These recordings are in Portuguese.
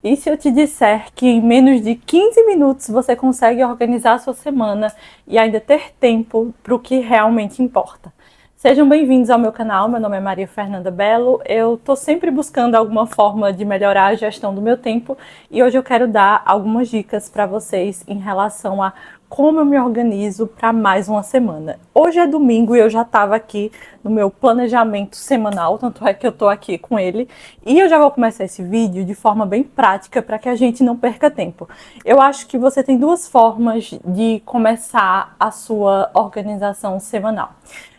E se eu te disser que em menos de 15 minutos você consegue organizar a sua semana e ainda ter tempo para o que realmente importa? Sejam bem-vindos ao meu canal, meu nome é Maria Fernanda Bello, eu estou sempre buscando alguma forma de melhorar a gestão do meu tempo e hoje eu quero dar algumas dicas para vocês em relação a como eu me organizo para mais uma semana. Hoje é domingo e eu já estava aqui no meu planejamento semanal, tanto é que eu estou aqui com ele. E eu já vou começar esse vídeo de forma bem prática para que a gente não perca tempo. Eu acho que você tem duas formas de começar a sua organização semanal.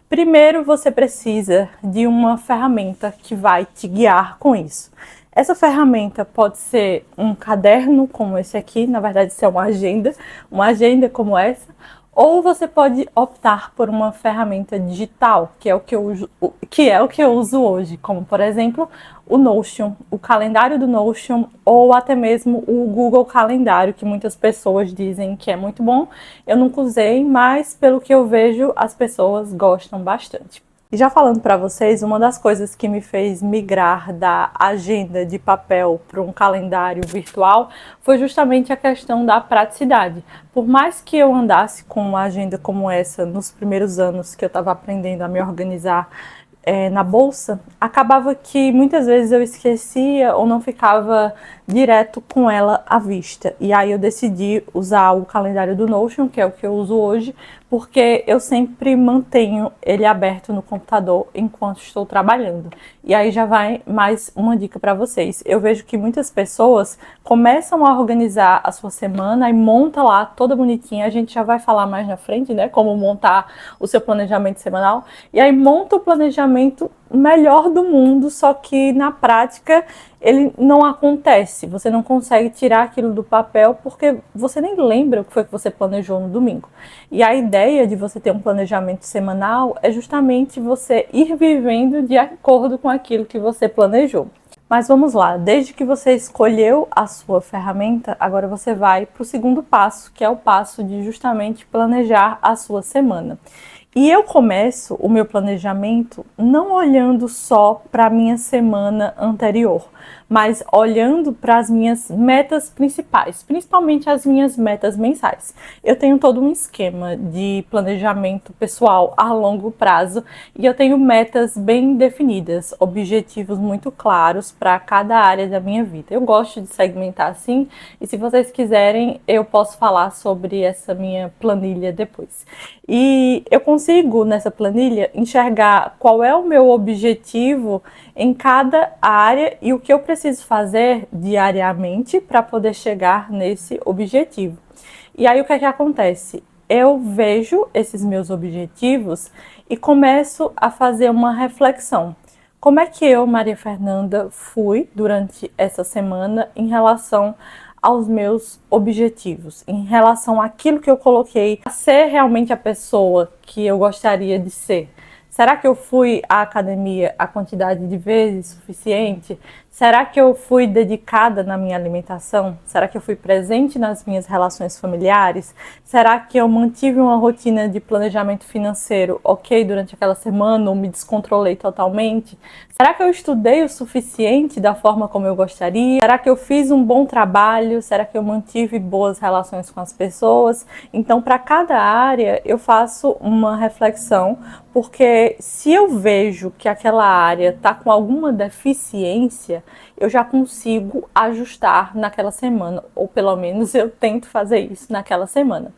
Primeiro, você precisa de uma ferramenta que vai te guiar com isso. Essa ferramenta pode ser um caderno como esse aqui, na verdade isso é uma agenda como essa, ou você pode optar por uma ferramenta digital, que é o que eu uso hoje, como por exemplo o Notion, o calendário do Notion, ou até mesmo o Google Calendário, que muitas pessoas dizem que é muito bom. Eu nunca usei, mas pelo que eu vejo, as pessoas gostam bastante. E já falando para vocês, uma das coisas que me fez migrar da agenda de papel para um calendário virtual foi justamente a questão da praticidade. Por mais que eu andasse com uma agenda como essa nos primeiros anos que eu estava aprendendo a me organizar na bolsa, acabava que muitas vezes eu esquecia ou não ficava direto com ela à vista. E aí eu decidi usar o calendário do Notion, que é o que eu uso hoje, porque eu sempre mantenho ele aberto no computador enquanto estou trabalhando. E aí já vai mais uma dica para vocês. Eu vejo que muitas pessoas começam a organizar a sua semana e monta lá toda bonitinha. A gente já vai falar mais na frente, né, como montar o seu planejamento semanal. E aí monta o planejamento melhor do mundo, só que na prática ele não acontece. Você não consegue tirar aquilo do papel porque você nem lembra o que foi que você planejou no domingo. E a ideia de você ter um planejamento semanal é justamente você ir vivendo de acordo com aquilo que você planejou. Mas vamos lá, desde que você escolheu a sua ferramenta, agora você vai para o segundo passo, que é o passo de justamente planejar a sua semana. E eu começo o meu planejamento não olhando só para a minha semana anterior, mas olhando para as minhas metas principais, principalmente as minhas metas mensais. Eu tenho todo um esquema de planejamento pessoal a longo prazo e eu tenho metas bem definidas, objetivos muito claros para cada área da minha vida. Eu gosto de segmentar assim e se vocês quiserem eu posso falar sobre essa minha planilha depois. E eu consigo nessa planilha enxergar qual é o meu objetivo em cada área e o que eu preciso fazer diariamente para poder chegar nesse objetivo. E aí o que é que acontece? Eu vejo esses meus objetivos e começo a fazer uma reflexão. Como é que eu, Maria Fernanda, fui durante essa semana em relação aos meus objetivos, em relação àquilo que eu coloquei a ser realmente a pessoa que eu gostaria de ser? Será que eu fui à academia a quantidade de vezes suficiente? Será que eu fui dedicada na minha alimentação? Será que eu fui presente nas minhas relações familiares? Será que eu mantive uma rotina de planejamento financeiro ok durante aquela semana ou me descontrolei totalmente? Será que eu estudei o suficiente da forma como eu gostaria? Será que eu fiz um bom trabalho? Será que eu mantive boas relações com as pessoas? Então, para cada área, eu faço uma reflexão, porque se eu vejo que aquela área está com alguma deficiência, eu já consigo ajustar naquela semana, ou pelo menos eu tento fazer isso naquela semana.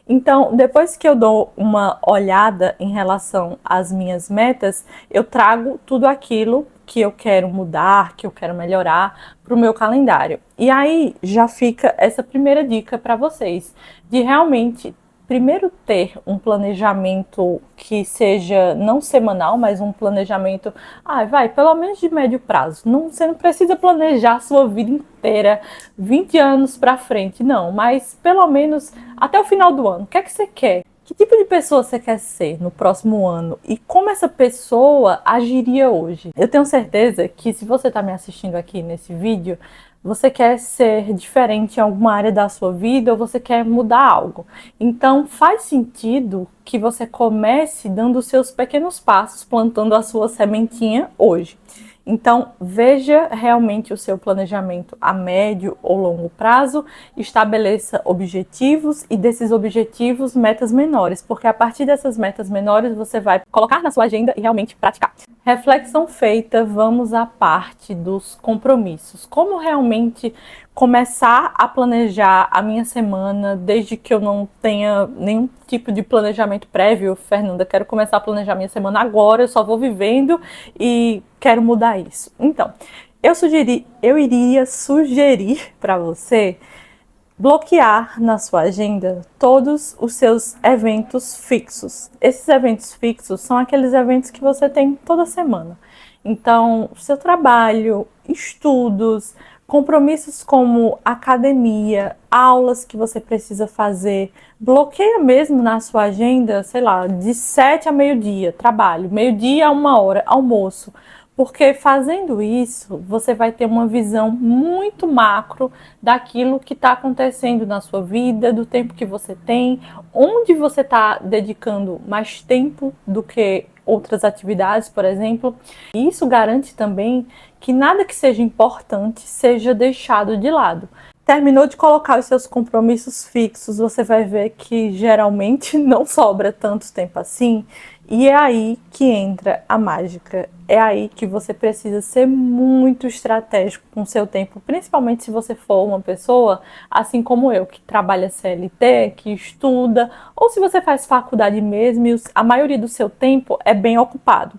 Então, depois que eu dou uma olhada em relação às minhas metas, eu trago tudo aquilo que eu quero mudar, que eu quero melhorar para o meu calendário. E aí já fica essa primeira dica para vocês, de realmente primeiro ter um planejamento que seja não semanal, mas um planejamento, pelo menos de médio prazo. Você não precisa planejar a sua vida inteira, 20 anos para frente, não, mas pelo menos até o final do ano. O que é que você quer? Que tipo de pessoa você quer ser no próximo ano? E como essa pessoa agiria hoje? Eu tenho certeza que se você está me assistindo aqui nesse vídeo, você quer ser diferente em alguma área da sua vida ou você quer mudar algo. Então faz sentido que você comece dando os seus pequenos passos, plantando a sua sementinha hoje. Então, veja realmente o seu planejamento a médio ou longo prazo, estabeleça objetivos e desses objetivos, metas menores, porque a partir dessas metas menores você vai colocar na sua agenda e realmente praticar. Reflexão feita, vamos à parte dos compromissos. Como realmente começar a planejar a minha semana desde que eu não tenha nenhum tipo de planejamento prévio? Fernanda, quero começar a planejar minha semana agora, eu só vou vivendo e quero mudar isso. Então, eu iria sugerir para você bloquear na sua agenda todos os seus eventos fixos. Esses eventos fixos são aqueles eventos que você tem toda semana. Então, seu trabalho, estudos, compromissos como academia, aulas que você precisa fazer, bloqueia mesmo na sua agenda, sei lá, de 7 a meio-dia, trabalho, meio-dia a 1 hora, almoço. Porque fazendo isso, você vai ter uma visão muito macro daquilo que está acontecendo na sua vida, do tempo que você tem, onde você está dedicando mais tempo do que outras atividades, por exemplo. E isso garante também que nada que seja importante seja deixado de lado. Terminou de colocar os seus compromissos fixos, você vai ver que geralmente não sobra tanto tempo assim, e é aí que entra a mágica. É aí que você precisa ser muito estratégico com o seu tempo, principalmente se você for uma pessoa, assim como eu, que trabalha CLT, que estuda, ou se você faz faculdade mesmo e a maioria do seu tempo é bem ocupado.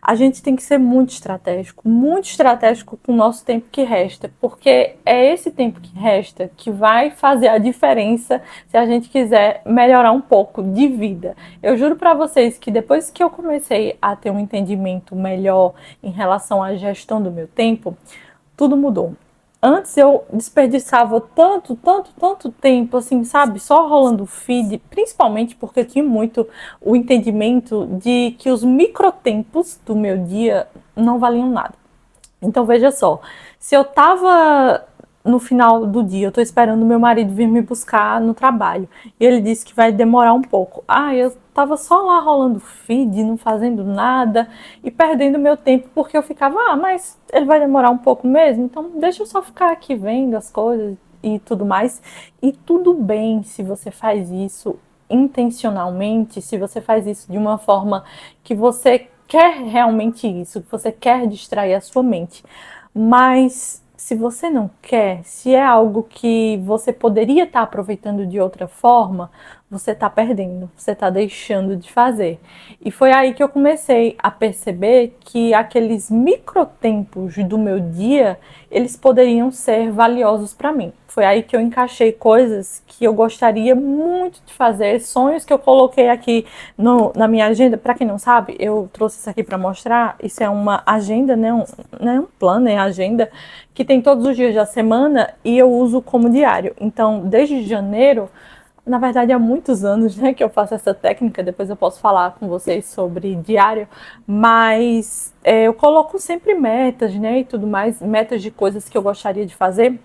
A gente tem que ser muito estratégico com o nosso tempo que resta, porque é esse tempo que resta que vai fazer a diferença se a gente quiser melhorar um pouco de vida. Eu juro para vocês que depois que eu comecei a ter um entendimento melhor em relação à gestão do meu tempo, tudo mudou. Antes eu desperdiçava tanto tempo, assim, sabe? Só rolando feed, principalmente porque eu tinha muito o entendimento de que os microtempos do meu dia não valiam nada. Então veja só, se eu tava no final do dia, eu tô esperando meu marido vir me buscar no trabalho, e ele disse que vai demorar um pouco. Eu tava só lá rolando feed, não fazendo nada e perdendo meu tempo porque eu ficava, mas ele vai demorar um pouco mesmo, então deixa eu só ficar aqui vendo as coisas e tudo mais. E tudo bem se você faz isso intencionalmente, se você faz isso de uma forma que você quer realmente isso, que você quer distrair a sua mente. Mas se você não quer, se é algo que você poderia estar aproveitando de outra forma, você está perdendo, você está deixando de fazer. E foi aí que eu comecei a perceber que aqueles microtempos do meu dia, eles poderiam ser valiosos para mim. Foi aí que eu encaixei coisas que eu gostaria muito de fazer, sonhos que eu coloquei aqui na minha agenda. Para quem não sabe, eu trouxe isso aqui para mostrar. Isso é uma agenda, né? Não é um plano, é agenda que tem todos os dias da semana e eu uso como diário. Então, desde janeiro, na verdade há muitos anos, né, que eu faço essa técnica, depois eu posso falar com vocês sobre diário, mas eu coloco sempre metas, né, e tudo mais, metas de coisas que eu gostaria de fazer,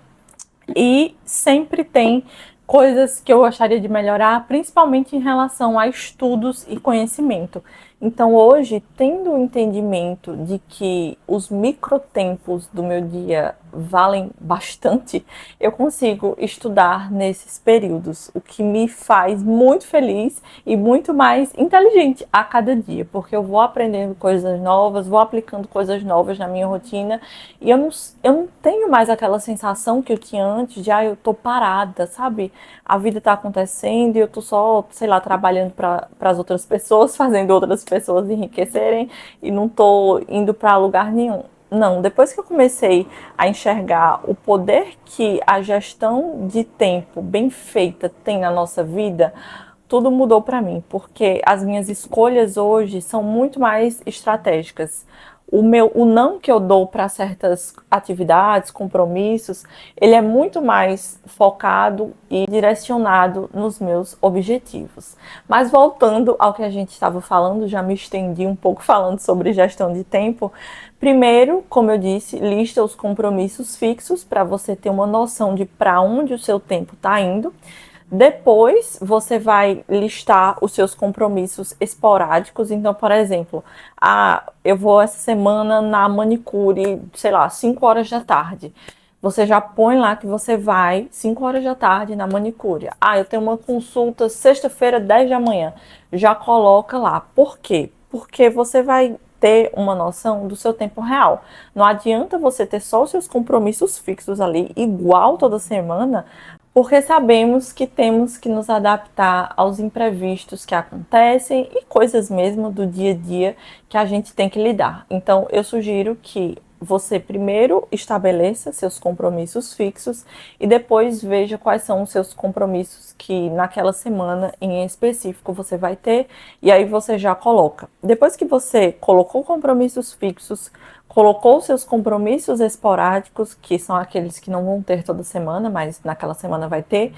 e sempre tem coisas que eu gostaria de melhorar, principalmente em relação a estudos e conhecimento. Então hoje, tendo o entendimento de que os microtempos do meu dia valem bastante, eu consigo estudar nesses períodos, o que me faz muito feliz e muito mais inteligente a cada dia, porque eu vou aprendendo coisas novas, vou aplicando coisas novas na minha rotina, e eu não tenho mais aquela sensação que eu tinha antes de, eu tô parada, sabe? A vida tá acontecendo e eu tô só, sei lá, trabalhando para as outras pessoas, fazendo outras pessoas enriquecerem e não tô indo para lugar nenhum. Não, depois que eu comecei a enxergar o poder que a gestão de tempo bem feita tem na nossa vida, tudo mudou para mim, porque as minhas escolhas hoje são muito mais estratégicas. O não que eu dou para certas atividades, compromissos, ele é muito mais focado e direcionado nos meus objetivos. Mas voltando ao que a gente estava falando, já me estendi um pouco falando sobre gestão de tempo. Primeiro, como eu disse, lista os compromissos fixos para você ter uma noção de para onde o seu tempo está indo. Depois, você vai listar os seus compromissos esporádicos. Então, por exemplo, eu vou essa semana na manicure, sei lá, 5 horas da tarde. Você já põe lá que você vai 5 horas da tarde na manicure. Eu tenho uma consulta sexta-feira, 10 da manhã. Já coloca lá. Por quê? Porque você vai ter uma noção do seu tempo real. Não adianta você ter só os seus compromissos fixos ali, igual toda semana, porque sabemos que temos que nos adaptar aos imprevistos que acontecem e coisas mesmo do dia a dia que a gente tem que lidar. Então, eu sugiro que você primeiro estabeleça seus compromissos fixos e depois veja quais são os seus compromissos que naquela semana em específico você vai ter, e aí você já coloca. Depois que você colocou compromissos fixos, colocou seus compromissos esporádicos, que são aqueles que não vão ter toda semana, mas naquela semana vai ter,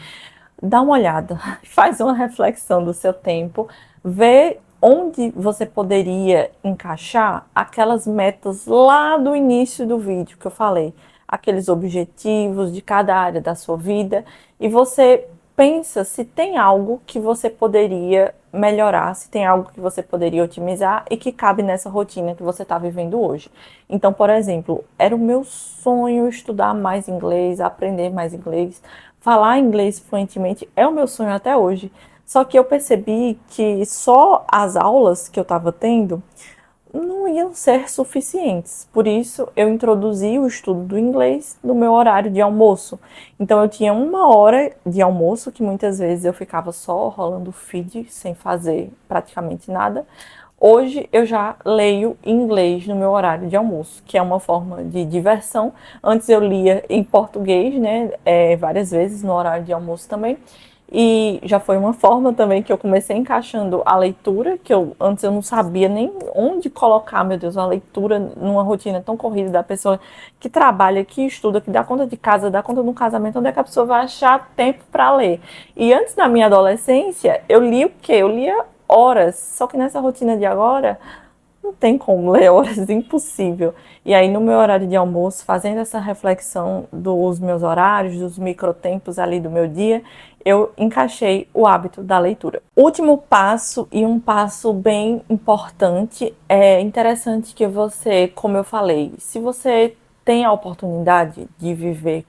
dá uma olhada, faz uma reflexão do seu tempo, vê onde você poderia encaixar aquelas metas lá do início do vídeo que eu falei, aqueles objetivos de cada área da sua vida, e você pensa se tem algo que você poderia melhorar, se tem algo que você poderia otimizar e que cabe nessa rotina que você está vivendo hoje. Então, por exemplo, era o meu sonho estudar mais inglês, aprender mais inglês, falar inglês fluentemente, é o meu sonho até hoje. Só que eu percebi que só as aulas que eu estava tendo não iam ser suficientes. Por isso, eu introduzi o estudo do inglês no meu horário de almoço. Então, eu tinha 1 hora de almoço, que muitas vezes eu ficava só rolando feed, sem fazer praticamente nada. Hoje, eu já leio inglês no meu horário de almoço, que é uma forma de diversão. Antes, eu lia em português, né, várias vezes no horário de almoço também. E já foi uma forma também que eu comecei encaixando a leitura, que antes eu não sabia nem onde colocar, meu Deus, uma leitura numa rotina tão corrida da pessoa que trabalha, que estuda, que dá conta de casa, dá conta de um casamento, onde é que a pessoa vai achar tempo para ler? E antes da minha adolescência, eu li o quê? Eu lia horas, só que nessa rotina de agora, não tem como ler horas, impossível. E aí, no meu horário de almoço, fazendo essa reflexão dos meus horários, dos microtempos ali do meu dia, eu encaixei o hábito da leitura. Último passo, e um passo bem importante, é interessante que você, como eu falei, se você tem a oportunidade de viver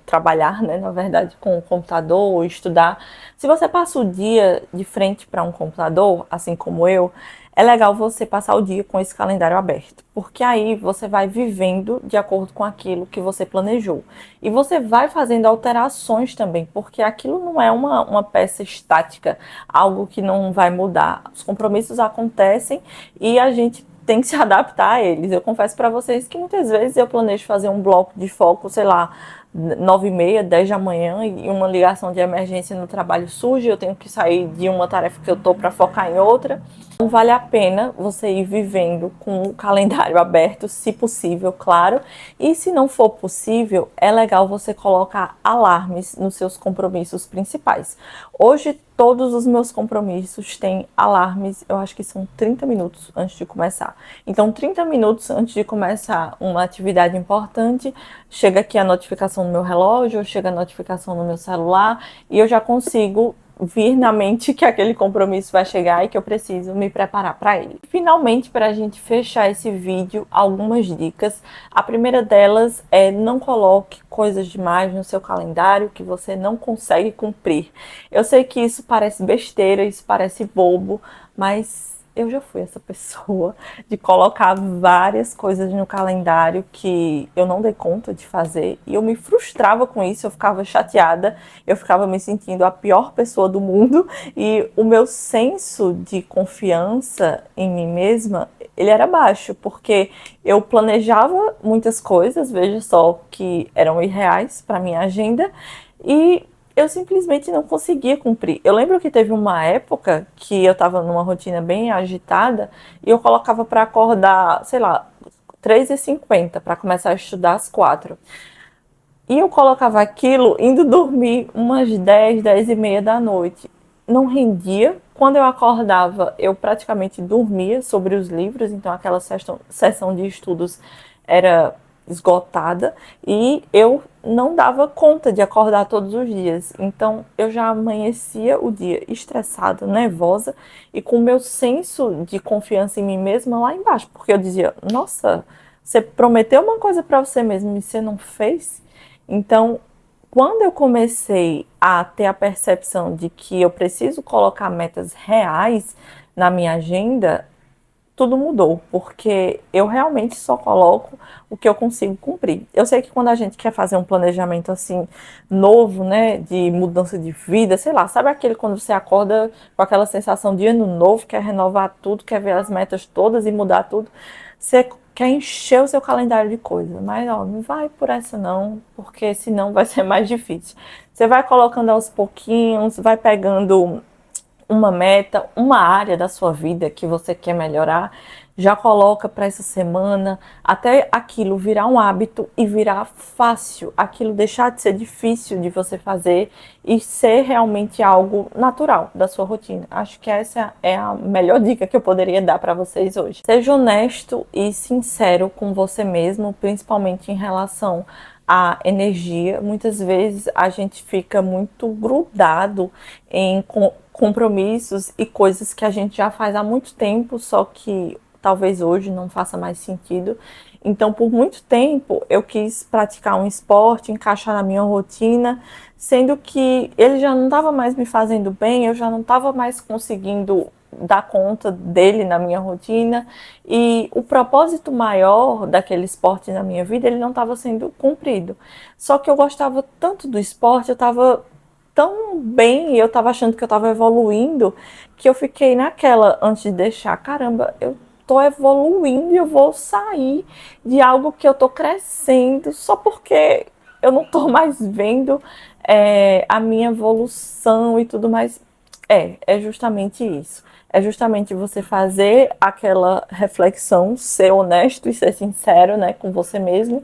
trabalhar, né, na verdade, com o computador ou estudar, se você passa o dia de frente para um computador, assim como eu, é legal você passar o dia com esse calendário aberto, porque aí você vai vivendo de acordo com aquilo que você planejou. E você vai fazendo alterações também, porque aquilo não é uma peça estática, algo que não vai mudar. Os compromissos acontecem e a gente tem que se adaptar a eles. Eu confesso para vocês que muitas vezes eu planejo fazer um bloco de foco, sei lá, 9h30, 10 da manhã, e uma ligação de emergência no trabalho surge, eu tenho que sair de uma tarefa que eu tô para focar em outra. Então vale a pena você ir vivendo com o calendário aberto, se possível, claro. E se não for possível, é legal você colocar alarmes nos seus compromissos principais. Hoje todos os meus compromissos têm alarmes, eu acho que são 30 minutos antes de começar. Então 30 minutos antes de começar uma atividade importante, chega aqui a notificação no meu relógio, chega a notificação no meu celular e eu já consigo vir na mente que aquele compromisso vai chegar e que eu preciso me preparar para ele. Finalmente, para a gente fechar esse vídeo, algumas dicas. A primeira delas é: não coloque coisas demais no seu calendário que você não consegue cumprir. Eu sei que isso parece besteira, isso parece bobo, mas eu já fui essa pessoa de colocar várias coisas no calendário que eu não dei conta de fazer e eu me frustrava com isso, eu ficava chateada, eu ficava me sentindo a pior pessoa do mundo e o meu senso de confiança em mim mesma, ele era baixo, porque eu planejava muitas coisas, veja só, que eram irreais para minha agenda e eu simplesmente não conseguia cumprir. Eu lembro que teve uma época que eu estava numa rotina bem agitada e eu colocava para acordar, sei lá, 3h50 para começar a estudar às 4. E eu colocava aquilo indo dormir umas 10, 10h30 da noite. Não rendia. Quando eu acordava, eu praticamente dormia sobre os livros, então aquela sessão de estudos era esgotada e eu não dava conta de acordar todos os dias. Então eu já amanhecia o dia estressada, nervosa e com o meu senso de confiança em mim mesma lá embaixo, porque eu dizia: nossa, você prometeu uma coisa para você mesmo e você não fez? Então, quando eu comecei a ter a percepção de que eu preciso colocar metas reais na minha agenda, tudo mudou, porque eu realmente só coloco o que eu consigo cumprir. Eu sei que quando a gente quer fazer um planejamento assim novo, né, de mudança de vida, sei lá, sabe aquele quando você acorda com aquela sensação de ano novo, quer renovar tudo, quer ver as metas todas e mudar tudo, você quer encher o seu calendário de coisas, mas ó, não vai por essa não, porque senão vai ser mais difícil. Você vai colocando aos pouquinhos, vai pegando uma meta, uma área da sua vida que você quer melhorar, já coloca para essa semana, até aquilo virar um hábito e virar fácil, aquilo deixar de ser difícil de você fazer e ser realmente algo natural da sua rotina. Acho que essa é a melhor dica que eu poderia dar para vocês hoje. Seja honesto e sincero com você mesmo, principalmente em relação à energia. Muitas vezes a gente fica muito grudado em compromissos e coisas que a gente já faz há muito tempo, só que talvez hoje não faça mais sentido. Então, por muito tempo, eu quis praticar um esporte, encaixar na minha rotina, sendo que ele já não estava mais me fazendo bem, eu já não estava mais conseguindo dar conta dele na minha rotina e o propósito maior daquele esporte na minha vida, ele não estava sendo cumprido. Só que eu gostava tanto do esporte, eu estava tão bem e eu estava achando que eu estava evoluindo, que eu fiquei naquela antes de deixar, caramba, eu tô evoluindo e eu vou sair de algo que eu tô crescendo só porque eu não tô mais vendo a minha evolução e tudo mais. É justamente isso. É justamente você fazer aquela reflexão, ser honesto e ser sincero, né, com você mesmo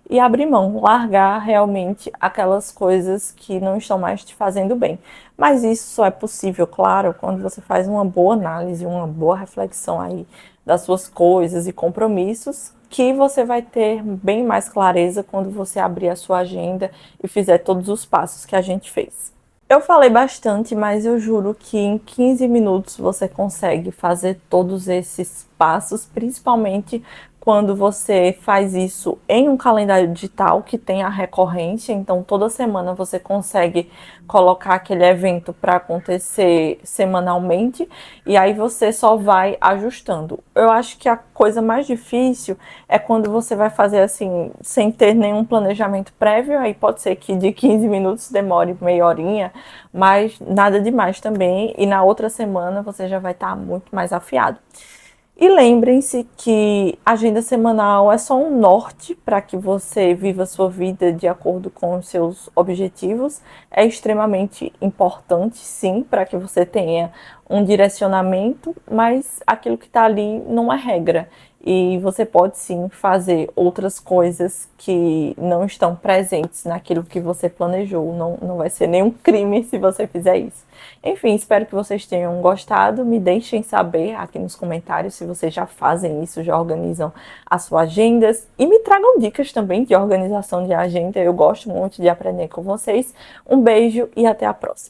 e abrir mão, largar realmente aquelas coisas que não estão mais te fazendo bem. Mas isso só é possível, claro, quando você faz uma boa análise, uma boa reflexão aí das suas coisas e compromissos, que você vai ter bem mais clareza quando você abrir a sua agenda e fizer todos os passos que a gente fez. Eu falei bastante, mas eu juro que em 15 minutos você consegue fazer todos esses passos, principalmente quando você faz isso em um calendário digital que tem a recorrência, então toda semana você consegue colocar aquele evento para acontecer semanalmente e aí você só vai ajustando. Eu acho que a coisa mais difícil é quando você vai fazer assim, sem ter nenhum planejamento prévio, aí pode ser que de 15 minutos demore meia horinha, mas nada demais também, e na outra semana você já vai estar muito mais afiado. E lembrem-se que a agenda semanal é só um norte para que você viva a sua vida de acordo com os seus objetivos. É extremamente importante, sim, para que você tenha um direcionamento, mas aquilo que está ali não é regra. E você pode sim fazer outras coisas que não estão presentes naquilo que você planejou. Não vai ser nenhum crime se você fizer isso. Enfim, espero que vocês tenham gostado. Me deixem saber aqui nos comentários se vocês já fazem isso, já organizam as suas agendas. E me tragam dicas também de organização de agenda. Eu gosto muito de aprender com vocês. Um beijo e até a próxima.